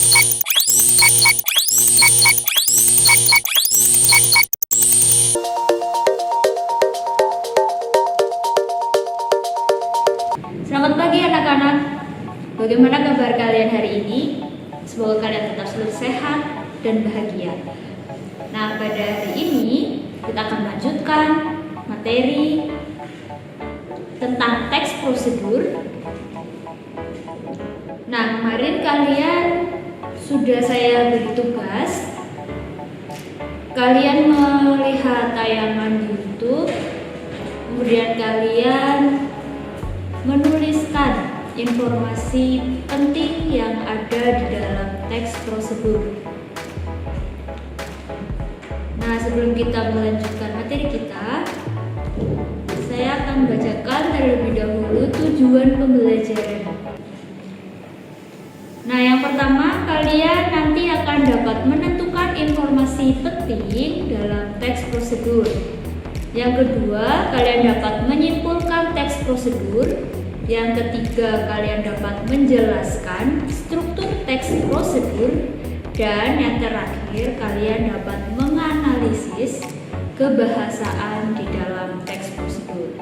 Selamat pagi anak-anak. Bagaimana kabar kalian hari ini? Semoga kalian tetap selalu sehat dan bahagia. Nah, pada hari ini kita akan lanjutkan materi tentang teks prosedur. Nah, kemarin kalian sudah saya beri tugas. Kalian melihat tayangan di YouTube, kemudian kalian menuliskan informasi penting yang ada di dalam teks prosedur. Nah, sebelum kita melanjutkan materi kita, saya akan bacakan terlebih dahulu tujuan pembelajaran. Nah, yang pertama, kalian nanti akan dapat menentukan informasi penting dalam teks prosedur. Yang kedua, kalian dapat menyimpulkan teks prosedur. Yang ketiga, kalian dapat menjelaskan struktur teks prosedur. Dan yang terakhir, kalian dapat menganalisis kebahasaan di dalam teks prosedur.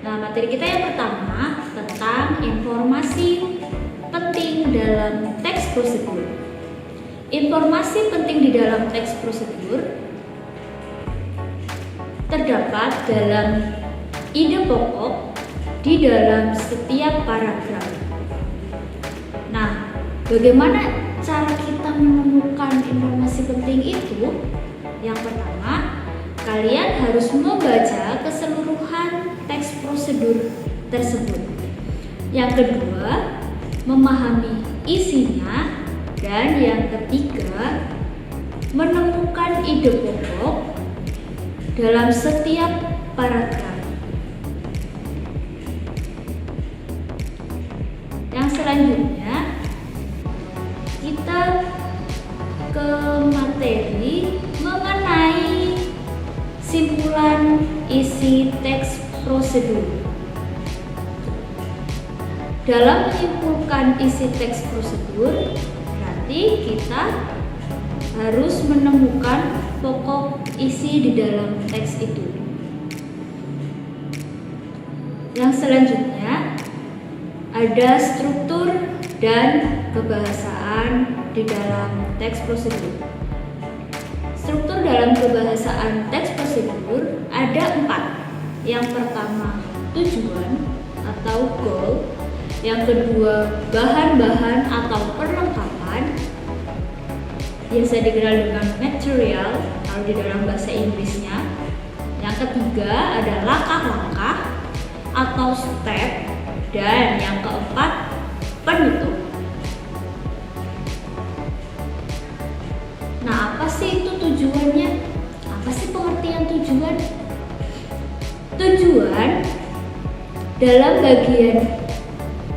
Nah, materi kita yang pertama tentang informasi penting dalam teks prosedur. Informasi penting di dalam teks prosedur terdapat dalam ide pokok di dalam setiap paragraf. Nah, bagaimana cara kita menemukan informasi penting itu? Yang pertama, kalian harus membaca keseluruhan teks prosedur tersebut. Yang kedua, memahami isinya. Dan yang ketiga, menemukan ide pokok dalam setiap paragraf. Yang selanjutnya, kita ke materi mengenai simpulan isi teks prosedur. Dalam menyimpulkan isi teks prosedur, berarti kita harus menemukan pokok isi di dalam teks itu. Yang selanjutnya, ada struktur dan kebahasaan di dalam teks prosedur. Struktur dalam kebahasaan teks prosedur ada 4. Yang pertama, tujuan atau goal. Yang kedua, bahan-bahan atau perlengkapan, biasa dikenal dengan material kalau di dalam bahasa Inggrisnya. Yang ketiga ada langkah-langkah atau step, dan yang keempat penutup. Nah, apa sih itu tujuannya? Apa sih pengertian tujuan? Tujuan dalam bagian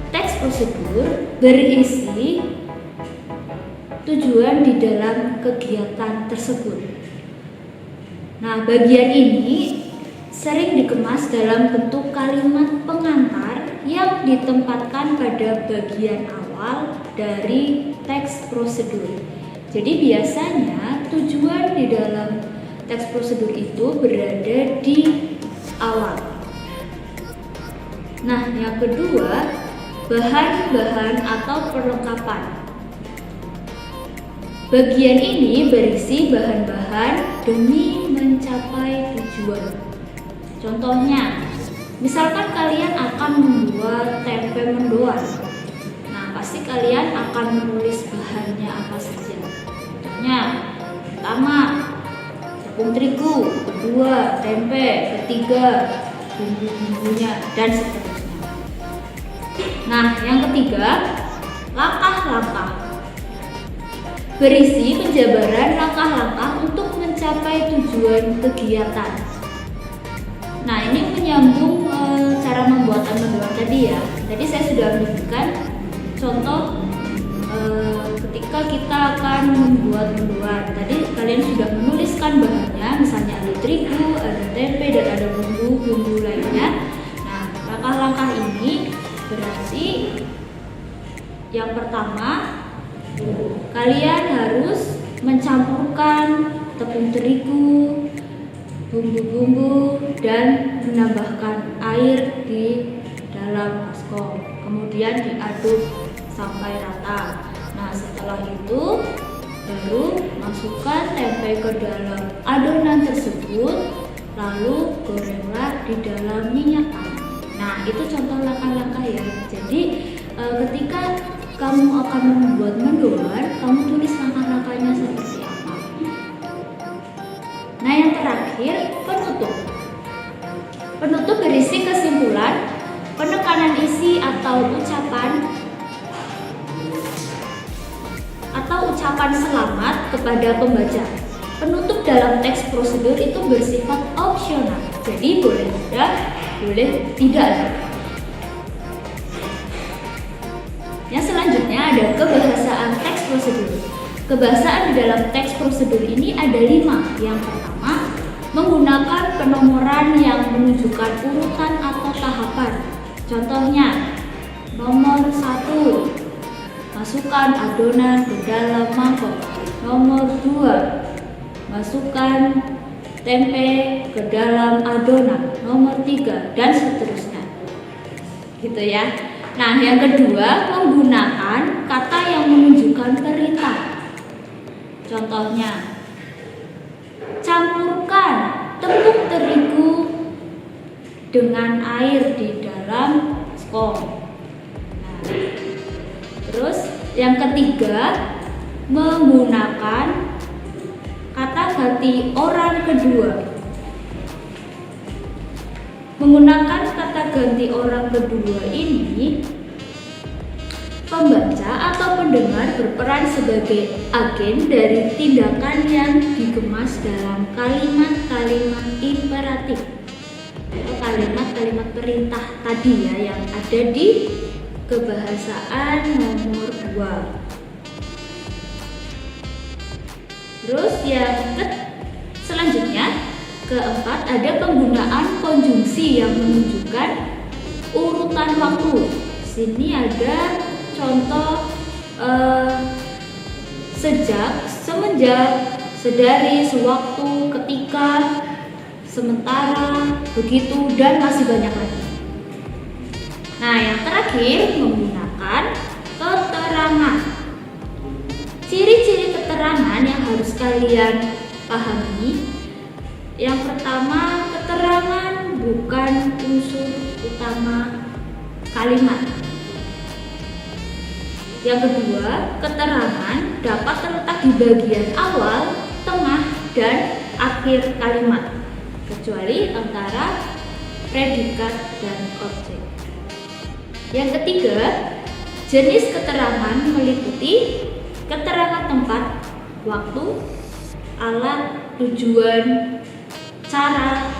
teks prosedur berisi tujuan di dalam kegiatan tersebut. Nah, bagian ini sering dikemas dalam bentuk kalimat pengantar yang ditempatkan pada bagian awal dari teks prosedur. Jadi biasanya tujuan di dalam teks prosedur itu berada di awal. Nah, yang kedua, bahan-bahan atau perlengkapan. Bagian ini berisi bahan-bahan demi mencapai tujuan. Contohnya, misalkan kalian akan membuat tempe mendoan. Nah, pasti kalian akan menulis bahannya apa saja. Contohnya, pertama, tepung terigu, kedua, tempe, ketiga, bumbu-bumbunya, dan seterusnya. Nah, yang ketiga, langkah-langkah. Berisi penjabaran langkah-langkah untuk mencapai tujuan kegiatan. Nah, ini menyambung cara membuat mendoan tadi ya. Tadi saya sudah memberikan contoh ketika kita akan membuat mendoan. Tadi kalian sudah menuliskan bahannya, misalnya ada terigu, ada tempe, dan ada bumbu-bumbu lainnya. Nah, langkah-langkah ini berarti Berarti yang pertama, kalian harus mencampurkan tepung terigu, bumbu-bumbu, dan menambahkan air di dalam baskom. Kemudian diaduk sampai rata. Nah, setelah itu baru masukkan tempe ke dalam adonan tersebut, lalu gorenglah di dalam minyak panas. Nah, itu contoh langkah-langkah ya. Jadi ketika kamu akan membuat mendoan, kamu tulis langkah-langkahnya seperti apa. Nah, yang terakhir, penutup. Penutup berisi kesimpulan, penekanan isi atau ucapan selamat kepada pembaca. Penutup dalam teks prosedur itu bersifat opsional. Jadi boleh ada, boleh tidak. Yang selanjutnya ada kebahasaan teks prosedur. Kebahasaan di dalam teks prosedur ini ada 5. Yang pertama, menggunakan penomoran yang menunjukkan urutan atau tahapan. Contohnya, nomor 1, masukkan adonan ke dalam mangkok. Nomor 2, masukkan tempe ke dalam adonan. Nomor 3, dan seterusnya. Gitu ya. Nah, yang kedua, menggunakan kata yang menunjukkan perintah. Contohnya, campurkan tepung terigu dengan air di dalam baskom. Nah, terus yang ketiga, menggunakan kata ganti orang kedua. Menggunakan kata ganti orang kedua ini, pembaca atau pendengar berperan sebagai agen dari tindakan yang dikemas dalam kalimat-kalimat imperatif atau kalimat-kalimat perintah tadi ya, yang ada di kebahasaan nomor 2. Terus yang selanjutnya, keempat, ada penggunaan konjungsi yang menunjukkan urutan waktu. Sini ada contoh sejak, semenjak, sedari, sewaktu, ketika, sementara, begitu, dan masih banyak lagi. Nah, yang terakhir, menggunakan keterangan. Ciri-ciri keterangan yang harus kalian pahami. Yang pertama, keterangan bukan unsur utama kalimat. Yang kedua, keterangan dapat terletak di bagian awal, tengah, dan akhir kalimat, kecuali antara predikat dan objek. Yang ketiga, jenis keterangan meliputi keterangan tempat, waktu, alat, tujuan, cara,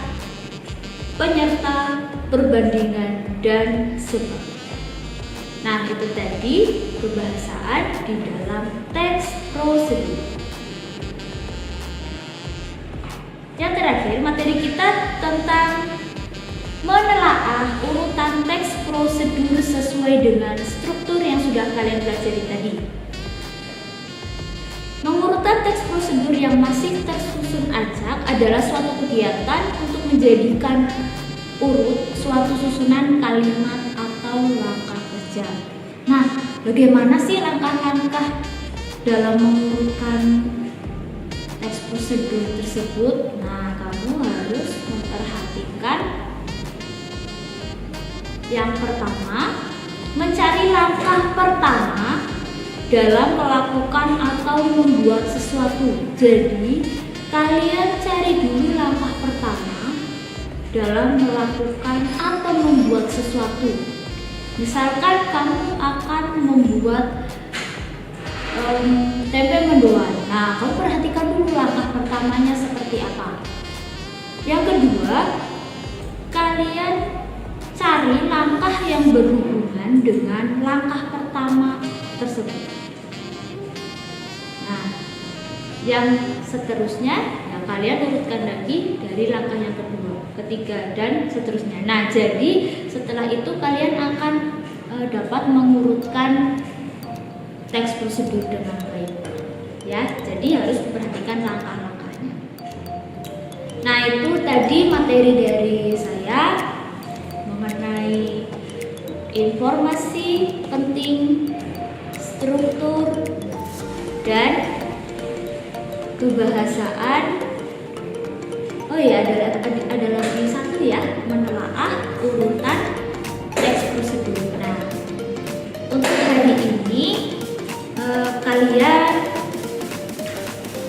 penyerta, perbandingan, dan sebab. Nah, itu tadi kebahasaan di dalam teks prosedur. Yang terakhir, materi kita tentang menelaah urutan teks prosedur sesuai dengan struktur yang sudah kalian pelajari tadi. Mengurutkan teks prosedur yang masih tersusun acak adalah suatu kegiatan untuk menjadikan urut suatu susunan kalimat atau langkah kerja. Nah, bagaimana sih langkah-langkah dalam mengurutkan teks prosedur tersebut? Nah, kamu harus memperhatikan yang pertama, mencari langkah pertama dalam melakukan atau membuat sesuatu. Jadi, kalian cari dulu langkah pertama dalam melakukan atau membuat sesuatu. Misalkan kamu akan membuat tempe mendoan. Nah, kamu perhatikan dulu langkah pertamanya seperti apa. Yang kedua, kalian cari langkah yang berhubungan dengan langkah pertama tersebut. Nah, yang seterusnya ya kalian urutkan lagi dari langkah yang kedua, ketiga, dan seterusnya. Nah, jadi setelah itu kalian akan dapat mengurutkan teks prosedur dengan baik. Ya, jadi harus perhatikan langkah-langkahnya. Nah, itu tadi materi dari saya mengenai informasi penting, struktur, dan kebahasaan. Oh ya, ada lagi satu ya, menelaah urutan teks prosedur. Nah, untuk hari ini kalian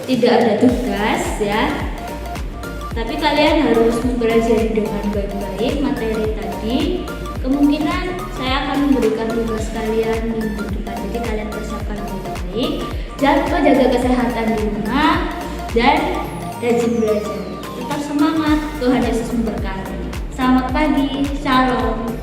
tidak ada tugas ya, tapi kalian harus mempelajari dengan baik-baik materi tadi. Kemungkinan saya akan memberikan tugas kalian minggu depan, jadi kalian persiapkan baik-baik. Jangan lupa jaga kesehatan di rumah dan rajin belajar. Tetap semangat, Tuhan Yesus memberkati. Selamat pagi, shalom.